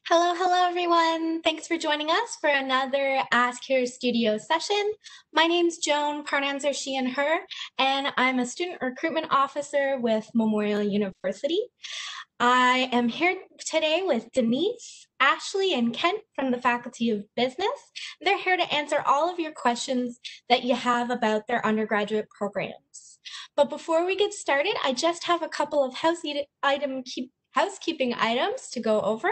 Hello, everyone. Thanks for joining us for another Ask Here Studio session. My name's Joan, pronouns are she and her, and I'm a student recruitment officer with Memorial University. I am here today with Denise, Ashley, and Kent from the Faculty of Business. They're here to answer all of your questions that you have about their undergraduate programs. But before we get started, I just have a couple of housekeeping items to go over.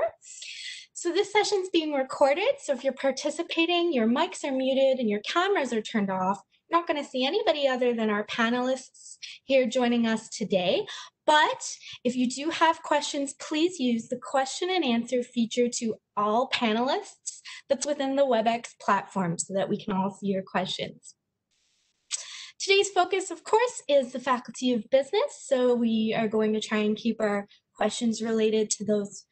So this session's being recorded, so if you're participating, your mics are muted and your cameras are turned off. You're not going to see anybody other than our panelists here joining us today. But if you do have questions, please use the question and answer feature to all panelists that's within the WebEx platform so that we can all see your questions. Today's focus, of course, is the Faculty of Business, so we are going to try and keep our questions related to those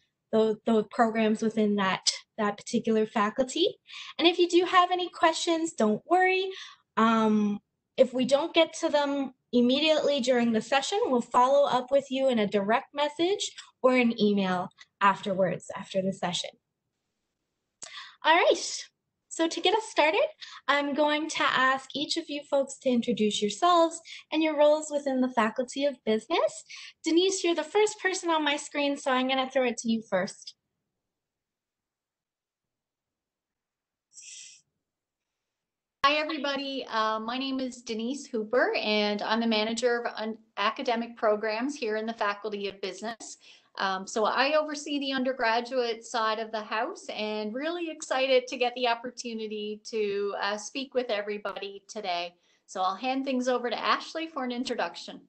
programs within that particular faculty. And if you do have any questions, don't worry. If we don't get to them immediately during the session, we'll follow up with you in a direct message or an email afterwards, after the session. All right, so to get us started, I'm going to ask each of you folks to introduce yourselves and your roles within the Faculty of Business. Denise, you're the first person on my screen, so I'm going to throw it to you first. Hi, everybody. My name is Denise Hooper, and I'm the manager of academic programs here in the Faculty of Business. So I oversee the undergraduate side of the house and really excited to get the opportunity to speak with everybody today. So I'll hand things over to Ashley for an introduction.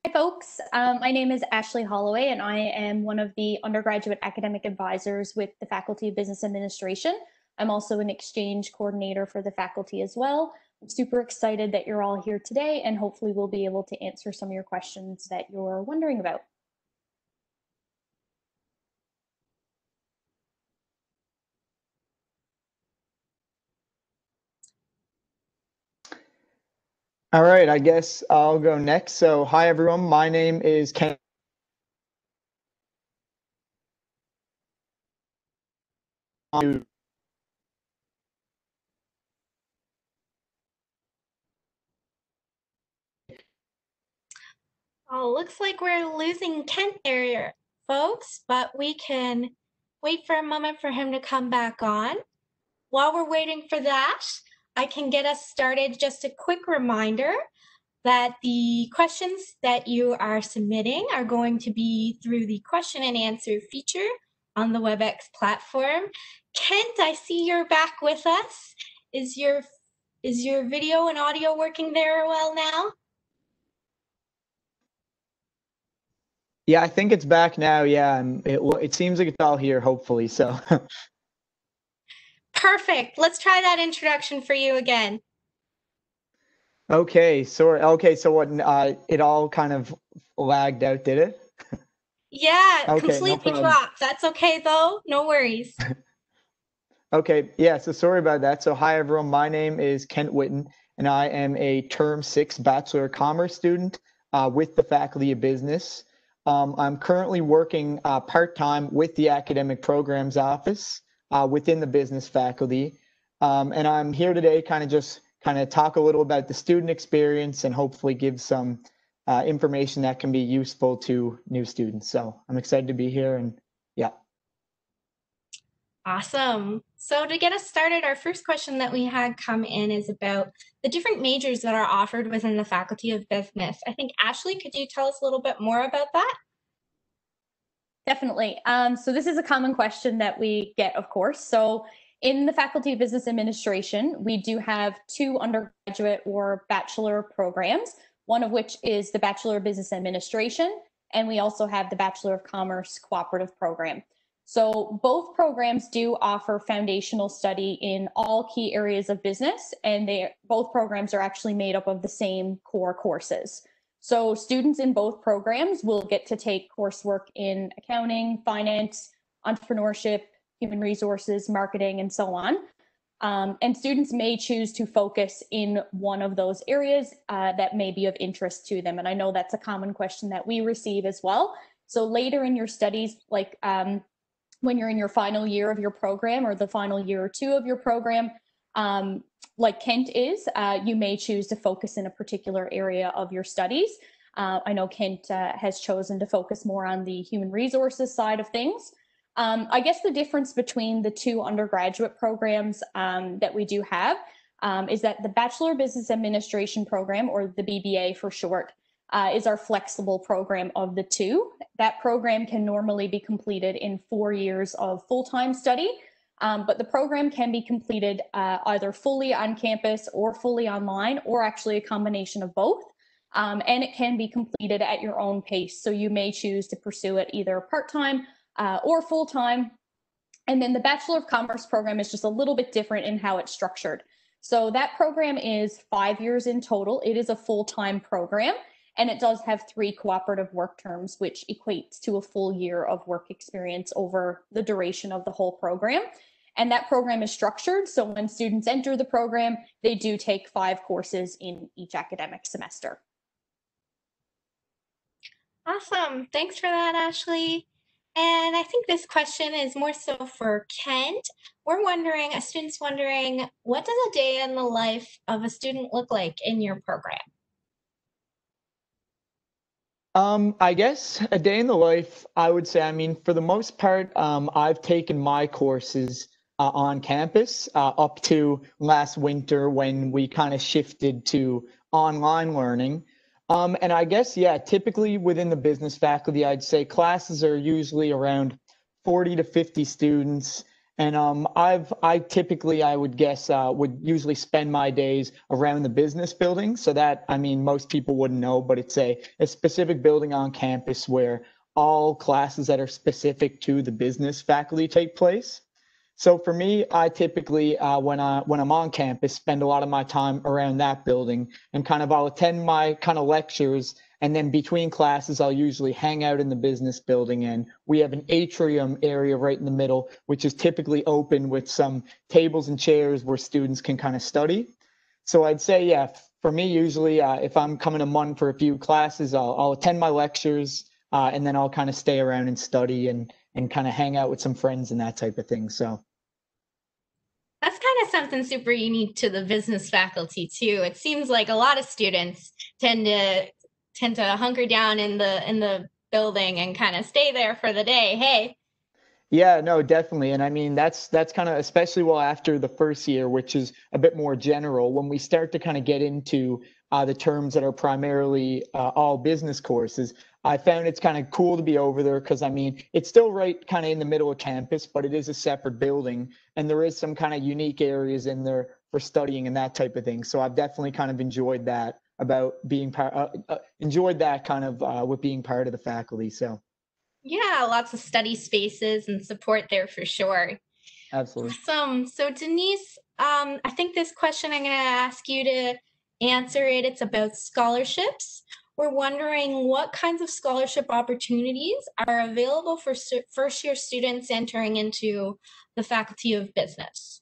Hi folks, my name is Ashley Holloway and I am one of the undergraduate academic advisors with the Faculty of Business Administration. I'm also an exchange coordinator for the faculty as well. I'm super excited that you're all here today and hopefully we'll be able to answer some of your questions that you're wondering about. All right, I guess I'll go next. So hi, everyone. My name is Ken. Oh, looks like we're losing Kent there, folks, but we can wait for a moment for him to come back on. While we're waiting for that, I can get us started. Just a quick reminder that the questions that you are submitting are going to be through the question and answer feature on the WebEx platform. Kent, I see you're back with us. Is your video and audio working there well now? Yeah, I think it's back now. Yeah, it seems like it's all here, hopefully. So. Perfect. Let's try that introduction for you again. Okay, so what? It all kind of lagged out, did it? Yeah, Okay, completely no dropped. That's okay though. No worries. Okay, yeah. So sorry about that. So hi, everyone. My name is Kent Witten, and I am a Term 6 Bachelor of Commerce student with the Faculty of Business. I'm currently working part-time with the Academic Programs Office within the business faculty. And I'm here today kind of talk a little about the student experience and hopefully give some information that can be useful to new students. So I'm excited to be here and yeah. Awesome. So to get us started, our first question that we had come in is about the different majors that are offered within the Faculty of Business. I think, Ashley, could you tell us a little bit more about that? Definitely. So this is a common question that we get, of course. So in the Faculty of Business Administration, we do have two undergraduate or bachelor programs, one of which is the Bachelor of Business Administration, and we also have the Bachelor of Commerce Cooperative Program. So both programs do offer foundational study in all key areas of business, and both programs are actually made up of the same core courses. So students in both programs will get to take coursework in accounting, finance, entrepreneurship, human resources, marketing, and so on. And students may choose to focus in one of those areas that may be of interest to them. And I know that's a common question that we receive as well. So later in your studies, like when you're in your final year of your program or the final year or two of your program, like Kent is, you may choose to focus in a particular area of your studies. I know Kent has chosen to focus more on the human resources side of things. I guess the difference between the two undergraduate programs that we do have is that the Bachelor of Business Administration program, or the BBA for short, is our flexible program of the two. That program can normally be completed in 4 years of full-time study, but the program can be completed either fully on campus or fully online, or actually a combination of both. And it can be completed at your own pace. So you may choose to pursue it either part-time or full-time. And then the Bachelor of Commerce program is just a little bit different in how it's structured. So that program is 5 years in total. It is a full-time program, and it does have 3 cooperative work terms, which equates to a full year of work experience over the duration of the whole program. And that program is structured, so when students enter the program, they do take 5 courses in each academic semester. Awesome. Thanks for that, Ashley. And I think this question is more so for Kent. A student's wondering, what does a day in the life of a student look like in your program? I guess a day in the life, I would say, I mean, for the most part, I've taken my courses on campus up to last winter when we kind of shifted to online learning. And I guess, yeah, typically within the business faculty, I'd say classes are usually around 40 to 50 students. And I typically, I would guess, would usually spend my days around the business building. So that, I mean, most people wouldn't know, but it's a specific building on campus where all classes that are specific to the business faculty take place. So for me, I typically, when I'm on campus, spend a lot of my time around that building, and kind of I'll attend my kind of lectures, and then between classes, I'll usually hang out in the business building. And we have an atrium area right in the middle, which is typically open with some tables and chairs where students can kind of study. So I'd say, yeah, for me, usually if I'm coming to Munn for a few classes, I'll attend my lectures, and then I'll kind of stay around and study and kind of hang out with some friends and that type of thing. So. That's kind of something super unique to the business faculty too. It seems like a lot of students tend to hunker down in the building and kind of stay there for the day. Hey. Yeah, no, definitely. And I mean, that's kind of, especially well after the first year, which is a bit more general, when we start to kind of get into the terms that are primarily all business courses, I found it's kind of cool to be over there because, I mean, it's still right kind of in the middle of campus, but it is a separate building, and there is some kind of unique areas in there for studying and that type of thing. So I've definitely kind of enjoyed that about being enjoyed that kind of with being part of the faculty. So. Yeah, lots of study spaces and support there for sure. Absolutely. Awesome. So Denise, I think this question I'm going to ask you to answer it. It's about scholarships. We're wondering what kinds of scholarship opportunities are available for first-year students entering into the Faculty of Business.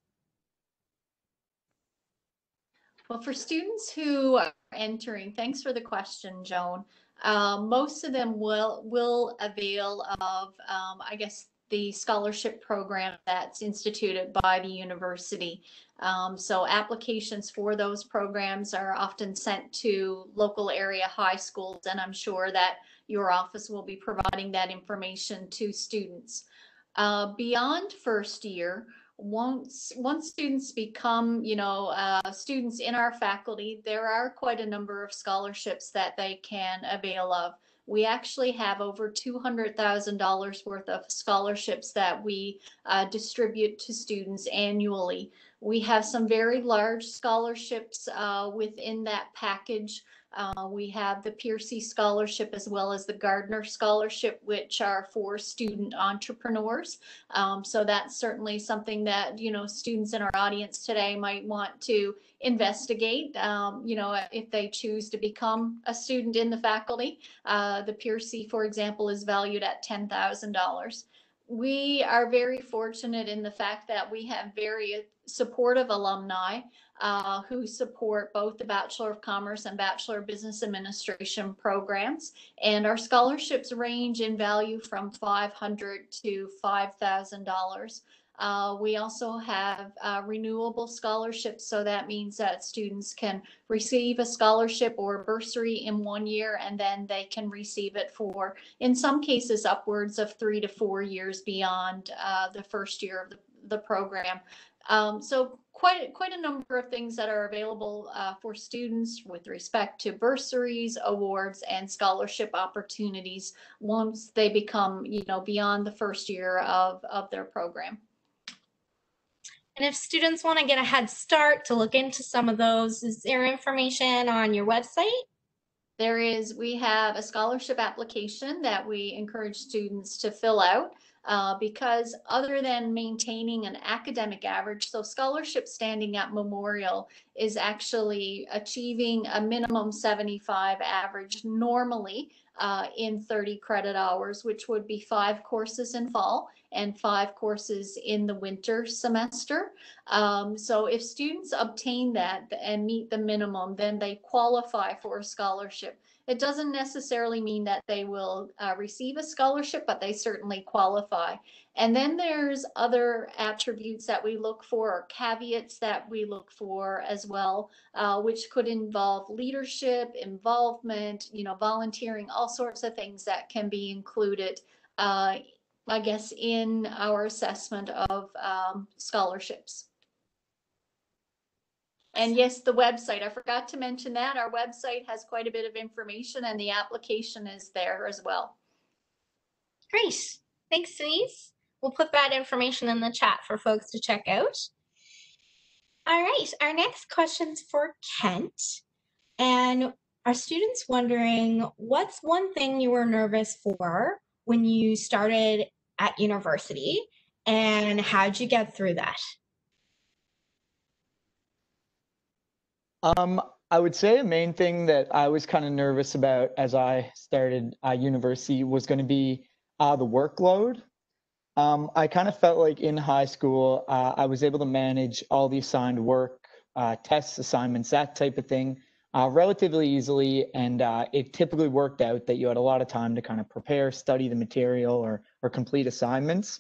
Well, for students who are entering, thanks for the question, Joan. Most of them will avail of, I guess, the scholarship program that's instituted by the university. So applications for those programs are often sent to local area high schools, and I'm sure that your office will be providing that information to students. Beyond first year, once students become, students in our faculty, there are quite a number of scholarships that they can avail of. We actually have over $200,000 worth of scholarships that we distribute to students annually. We have some very large scholarships within that package. We have the Piercy Scholarship as well as the Gardner Scholarship, which are for student entrepreneurs. So that's certainly something that, students in our audience today might want to investigate, if they choose to become a student in the faculty. The Piercy, for example, is valued at $10,000. We are very fortunate in the fact that we have very supportive alumni who support both the Bachelor of Commerce and Bachelor of Business Administration programs. And our scholarships range in value from $500 to $5,000. We also have renewable scholarships, so that means that students can receive a scholarship or bursary in 1 year, and then they can receive it for, in some cases, upwards of 3 to 4 years beyond the first year of the program. So quite a number of things that are available for students with respect to bursaries, awards, and scholarship opportunities once they become, beyond the first year of their program. And if students want to get a head start to look into some of those, is there information on your website? We have a scholarship application that we encourage students to fill out because other than maintaining an academic average, so scholarship standing at Memorial is actually achieving a minimum 75 average normally in 30 credit hours, which would be 5 courses in fall and 5 courses in the winter semester. So if students obtain that and meet the minimum, then they qualify for a scholarship. It doesn't necessarily mean that they will receive a scholarship, but they certainly qualify. And then there's other attributes that we look for, or caveats that we look for as well, which could involve leadership, involvement, volunteering, all sorts of things that can be included, I guess, in our assessment of scholarships. And yes, the website, I forgot to mention that. Our website has quite a bit of information, and the application is there as well. Great. Thanks, Denise. We'll put that information in the chat for folks to check out. All right, our next question's for Kent. And our students wondering, what's one thing you were nervous for when you started at university, and how'd you get through that? I would say the main thing that I was kind of nervous about as I started university was going to be the workload. I kind of felt like in high school, I was able to manage all the assigned work, tests, assignments, that type of thing, relatively easily. And it typically worked out that you had a lot of time to kind of prepare, study the material, or complete assignments.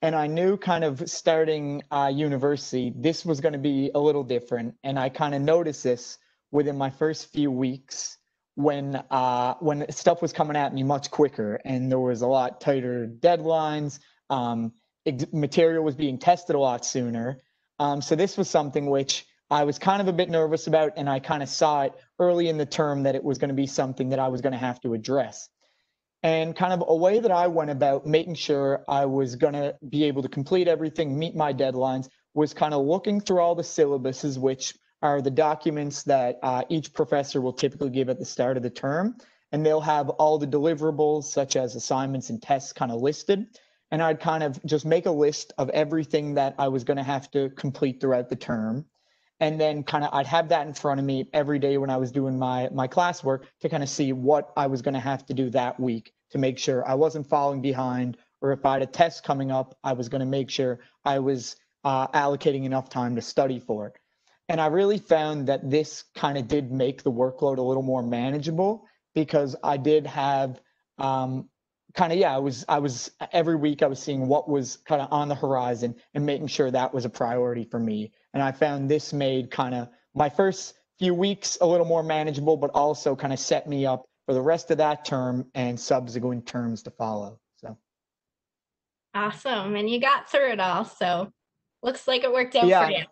And I knew kind of starting university, this was going to be a little different. And I kind of noticed this within my first few weeks when stuff was coming at me much quicker and there was a lot tighter deadlines. Material was being tested a lot sooner. So this was something which I was kind of a bit nervous about, and I kind of saw it early in the term that it was going to be something that I was going to have to address. And kind of a way that I went about making sure I was going to be able to complete everything, meet my deadlines, was kind of looking through all the syllabuses, which are the documents that each professor will typically give at the start of the term. And they'll have all the deliverables, such as assignments and tests, kind of listed. And I'd kind of just make a list of everything that I was going to have to complete throughout the term. And then kind of I'd have that in front of me every day when I was doing my classwork to kind of see what I was going to have to do that week to make sure I wasn't falling behind, or if I had a test coming up, I was going to make sure I was allocating enough time to study for it. And I really found that this kind of did make the workload a little more manageable, because I did have I was every week I was seeing what was kind of on the horizon and making sure that was a priority for me. And I found this made kind of my first few weeks a little more manageable, but also kind of set me up for the rest of that term and subsequent terms to follow. So awesome. And you got through it all. So looks like it worked out for you.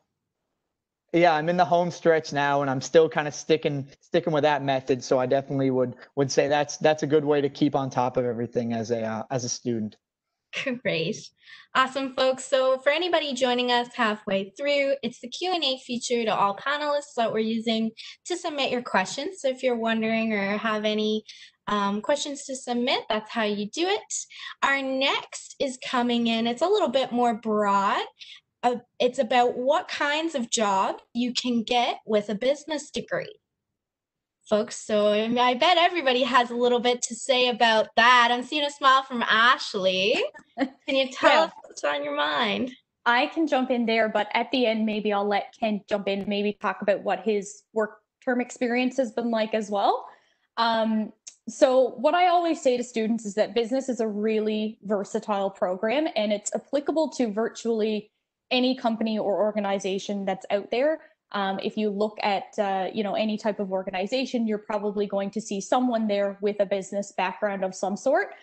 Yeah, I'm in the home stretch now, and I'm still kind of sticking with that method. So I definitely would say that's a good way to keep on top of everything as a student. Great. Awesome, folks. So for anybody joining us halfway through, it's the Q&A feature to all panelists that we're using to submit your questions. So if you're wondering or have any questions to submit, that's how you do it. Our next is coming in. It's a little bit more broad. It's about what kinds of jobs you can get with a business degree. folks. So I bet everybody has a little bit to say about that. I'm seeing a smile from Ashley. Can you tell us what's on your mind? I can jump in there, but at the end, maybe I'll let Kent jump in, maybe talk about what his work term experience has been like as well. So what I always say to students is that business is a really versatile program, and it's applicable to virtually any company or organization that's out there. If you look at any type of organization, you're probably going to see someone there with a business background of some sort.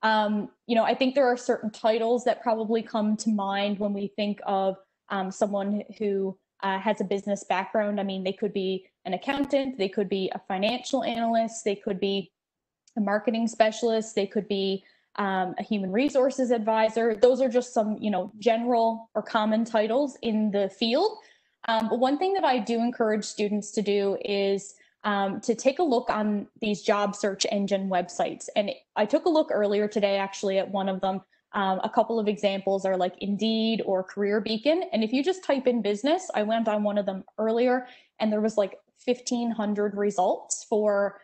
I think there are certain titles that probably come to mind when we think of someone who has a business background. I mean, they could be an accountant, they could be a financial analyst, they could be a marketing specialist, they could be a human resources advisor. Those are just some, general or common titles in the field. But one thing that I do encourage students to do is to take a look on these job search engine websites. And I took a look earlier today, actually, at one of them. A couple of examples are like Indeed or Career Beacon. And if you just type in business, I went on one of them earlier, and there was like 1,500 results for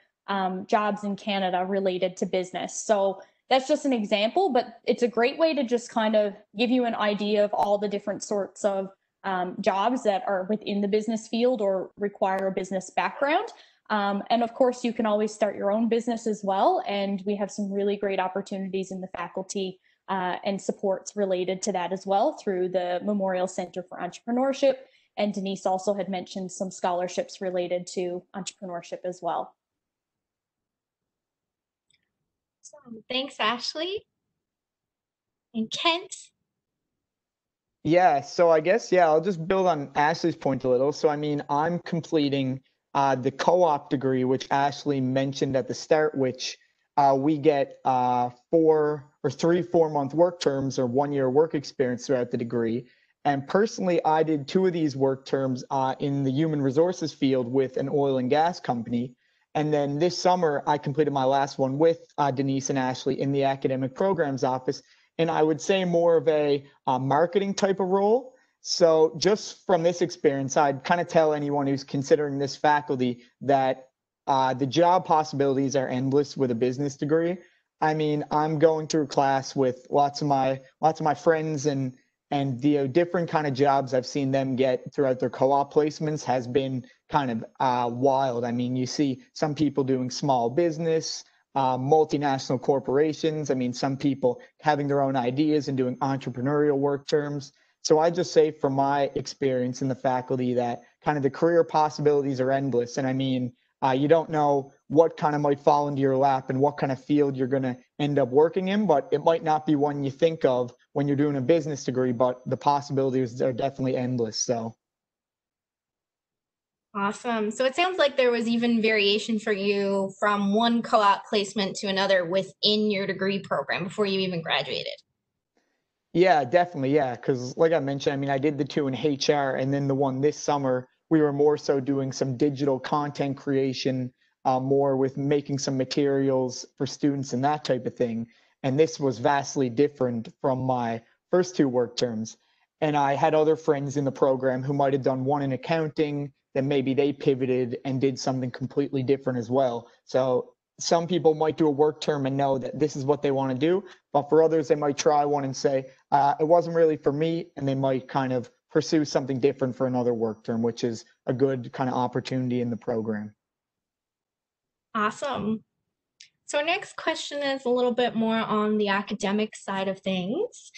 jobs in Canada related to business. So that's just an example, but it's a great way to just kind of give you an idea of all the different sorts of jobs that are within the business field or require a business background. And of course, you can always start your own business as well. And we have some really great opportunities in the faculty and supports related to that as well through the Memorial Center for Entrepreneurship. And Denise also had mentioned some scholarships related to entrepreneurship as well. Thanks, Ashley. And Kent? Yeah, so I guess, I'll just build on Ashley's point a little. So, I mean, I'm completing the co-op degree, which Ashley mentioned at the start, which we get 4-month work terms or 1-year work experience throughout the degree. And personally, I did 2 of these work terms in the human resources field with an oil and gas company. And then this summer, I completed my last one with Denise and Ashley in the academic programs office. And I would say more of a marketing type of role. So just from this experience, I'd kind of tell anyone who's considering this faculty that the job possibilities are endless with a business degree. I mean, I'm going through class with lots of my friends, and the different kind of jobs I've seen them get throughout their co-op placements has been kind of wild. I mean, you see some people doing small business, multinational corporations. I mean, some people having their own ideas and doing entrepreneurial work terms. So I just say from my experience in the faculty that kind of the career possibilities are endless. And I mean, you don't know what kind of might fall into your lap and what kind of field you're going to end up working in, but it might not be one you think of when you're doing a business degree, but the possibilities are definitely endless. So. Awesome. So it sounds like there was even variation for you from one co-op placement to another within your degree program before you even graduated. Yeah, definitely. Yeah. Because like I mentioned, I mean, I did the 2 in HR, and then the one this summer, we were more so doing some digital content creation, more with making some materials for students and that type of thing. And this was vastly different from my first 2 work terms. And I had other friends in the program who might have done one in accounting, then maybe they pivoted and did something completely different as well. So some people might do a work term and know that this is what they want to do, but for others, they might try one and say, it wasn't really for me, and they might kind of pursue something different for another work term, which is a good kind of opportunity in the program. Awesome. So our next question is a little bit more on the academic side of things.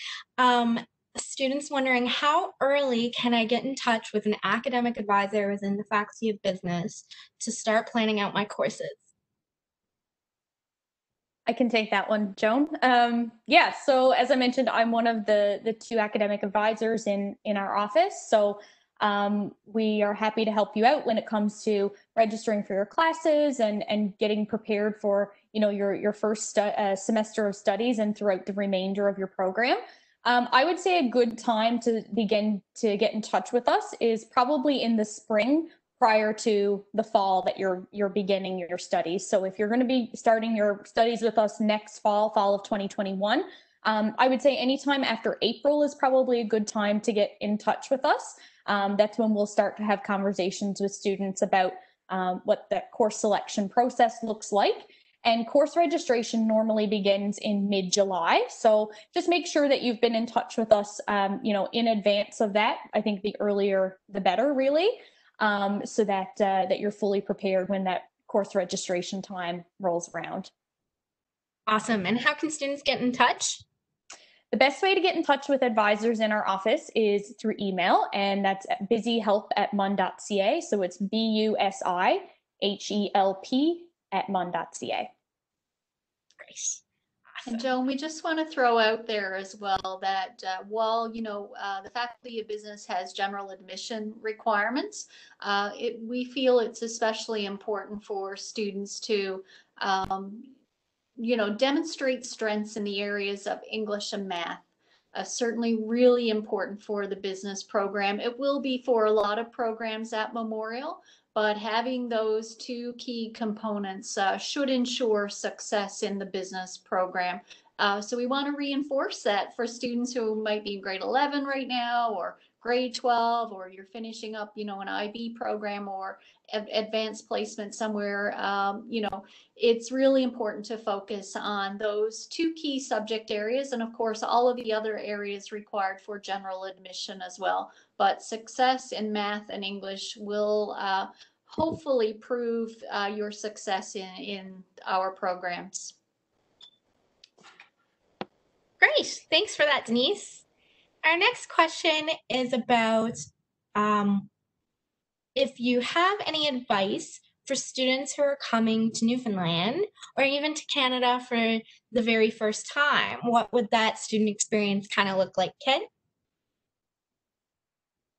Students wondering, how early can I get in touch with an academic advisor within the Faculty of Business to start planning out my courses? I can take that one, Joan. So as I mentioned, I'm one of the 2 academic advisors in our office. So we are happy to help you out when it comes to registering for your classes and getting prepared for your first semester of studies and throughout the remainder of your program. I would say a good time to begin to get in touch with us is probably in the spring, prior to the fall that you're beginning your studies. So if you're going to be starting your studies with us next fall of 2021, I would say anytime after April is probably a good time to get in touch with us. That's when we'll start to have conversations with students about what the course selection process looks like. And course registration normally begins in mid-July. So just make sure that you've been in touch with us, in advance of that. I think the earlier, the better, really, so that you're fully prepared when that course registration time rolls around. Awesome. And how can students get in touch? The best way to get in touch with advisors in our office is through email, and that's at busyhelp@mun.ca. So it's BUSIHELP@mun.ca. Great. And Joan, we just want to throw out there as well that while the Faculty of Business has general admission requirements, we feel it's especially important for students to demonstrate strengths in the areas of English and math. Certainly really important for the business program. It will be for a lot of programs at Memorial, but having those two key components should ensure success in the business program. So we want to reinforce that for students who might be in grade 11 right now, or grade 12, or you're finishing up, an IB program or advanced placement somewhere. It's really important to focus on those two key subject areas, and of course all of the other areas required for general admission as well. But success in math and English will hopefully prove your success in our programs. Great. Thanks for that, Denise. Our next question is about if you have any advice for students who are coming to Newfoundland or even to Canada for the very first time. What would that student experience kind of look like, Ken?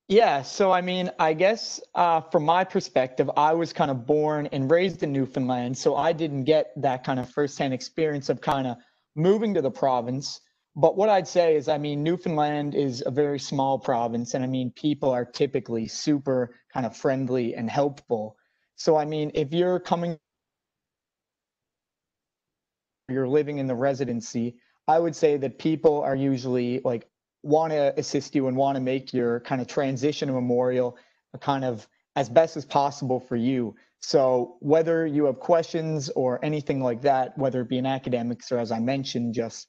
Yeah, so I guess from my perspective, I was kind of born and raised in Newfoundland, so I didn't get that kind of firsthand experience of kind of moving to the province. But what I'd say is, Newfoundland is a very small province, and people are typically super kind of friendly and helpful. So, if you're living in the residency, I would say that people are usually want to assist you and want to make your kind of transition to Memorial kind of as best as possible for you. So whether you have questions or anything like that, whether it be in academics or, as I mentioned, just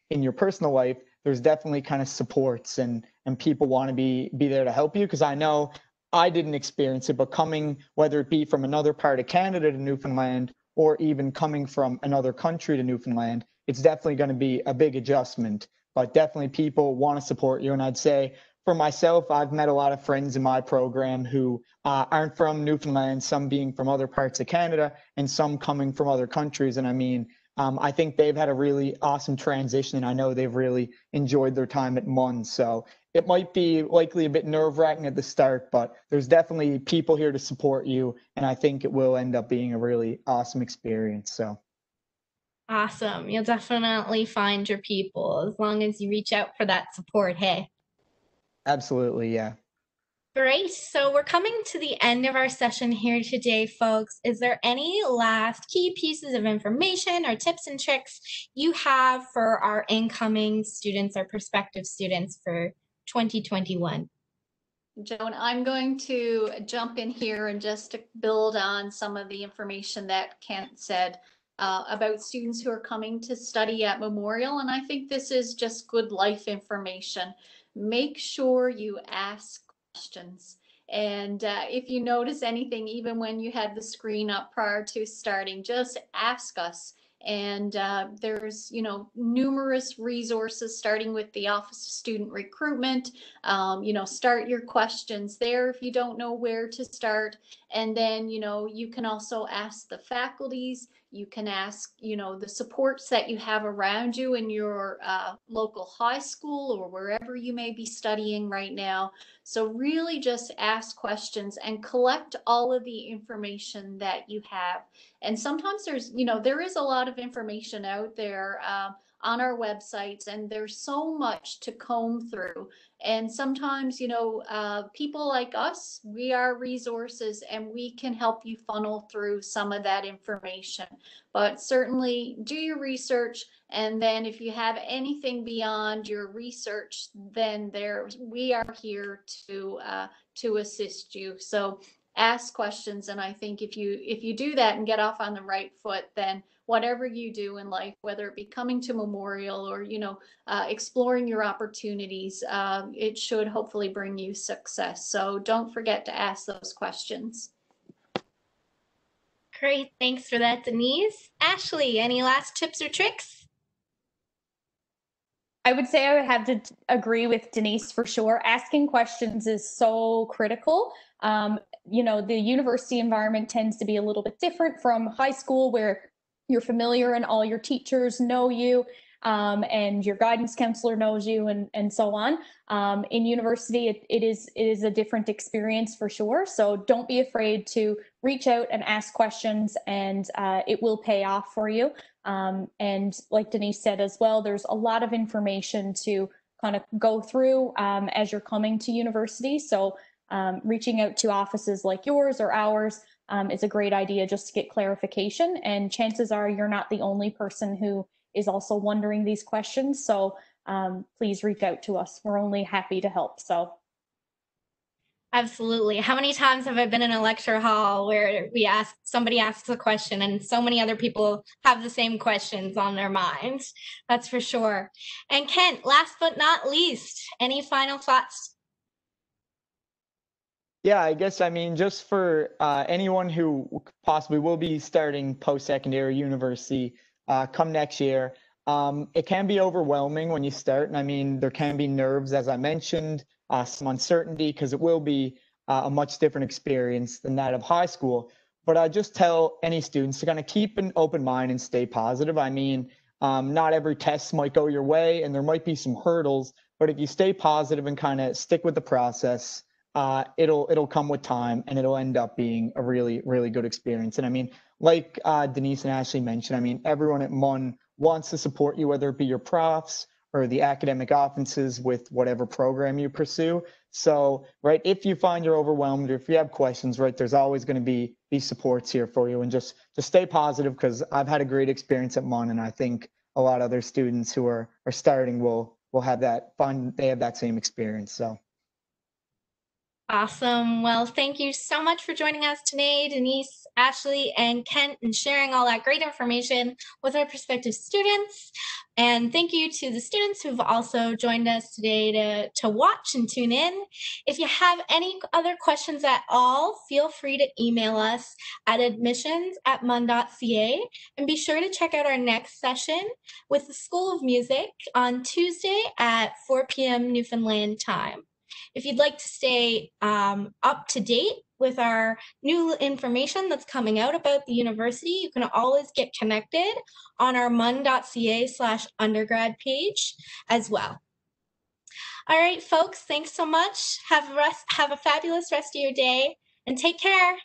in your personal life, there's definitely kind of supports and people want to be there to help you. Because I know I didn't experience it, but coming, whether it be from another part of Canada to Newfoundland or even coming from another country to Newfoundland, it's definitely going to be a big adjustment. But definitely people want to support you. And I'd say for myself, I've met a lot of friends in my program who aren't from Newfoundland, some being from other parts of Canada and some coming from other countries. And I think they've had a really awesome transition, and I know they've really enjoyed their time at MUN. So it might be likely a bit nerve-wracking at the start, but there's definitely people here to support you, and I think it will end up being a really awesome experience. So awesome. You'll definitely find your people as long as you reach out for that support, hey? Absolutely, yeah. Great. So we're coming to the end of our session here today, folks. Is there any last key pieces of information or tips and tricks you have for our incoming students or prospective students for 2021? Joan, I'm going to jump in here and just to build on some of the information that Kent said about students who are coming to study at Memorial. And I think this is just good life information. Make sure you ask questions. And if you notice anything, even when you had the screen up prior to starting, just ask us. And there's, numerous resources starting with the Office of Student Recruitment. Start your questions there if you don't know where to start. And then, you can also ask the faculties. You can ask, the supports that you have around you in your local high school or wherever you may be studying right now. So really just ask questions and collect all of the information that you have. And sometimes there is a lot of information out there on our websites, and there's so much to comb through. And sometimes, people like us, we are resources and we can help you funnel through some of that information. But certainly do your research. And then if you have anything beyond your research, then we are here to assist you. So ask questions. And I think if you do that and get off on the right foot, then whatever you do in life, whether it be coming to Memorial or, exploring your opportunities, it should hopefully bring you success. So don't forget to ask those questions. Great, thanks for that, Denise. Ashley, any last tips or tricks? I would say I would have to agree with Denise for sure. Asking questions is so critical. The university environment tends to be a little bit different from high school, where you're familiar and all your teachers know you, and your guidance counselor knows you, and so on. In university, it is a different experience for sure. So don't be afraid to reach out and ask questions, and it will pay off for you. And like Denise said as well, there's a lot of information to kind of go through as you're coming to university. So reaching out to offices like yours or ours is a great idea just to get clarification. And chances are you're not the only person who is also wondering these questions. So please reach out to us. We're only happy to help. So. Absolutely. How many times have I been in a lecture hall where somebody asks a question and so many other people have the same questions on their mind? That's for sure. And Kent, last but not least, any final thoughts? Yeah, I guess, just for anyone who possibly will be starting post-secondary university come next year, it can be overwhelming when you start. And there can be nerves, as I mentioned, some uncertainty, because it will be a much different experience than that of high school. But I just tell any students to kind of keep an open mind and stay positive. Not every test might go your way, and there might be some hurdles, but if you stay positive and kind of stick with the process, it'll come with time, and it'll end up being a really, really good experience. And like Denise and Ashley mentioned, everyone at MUN wants to support you, whether it be your profs or the academic offices with whatever program you pursue. So, right, if you find you're overwhelmed or if you have questions, right, there's always going to be these supports here for you. And just stay positive, because I've had a great experience at MUN, and I think a lot of other students who are starting will have that fun. They have that same experience. So. Awesome. Well, thank you so much for joining us today, Denise, Ashley, and Kent, and sharing all that great information with our prospective students. And thank you to the students who've also joined us today to watch and tune in. If you have any other questions at all, feel free to email us at admissions@mun.ca, and be sure to check out our next session with the School of Music on Tuesday at 4 p.m. Newfoundland time. If you'd like to stay up to date with our new information that's coming out about the university, you can always get connected on our mun.ca/undergrad page as well. All right, folks, thanks so much. Have a fabulous rest of your day, and take care.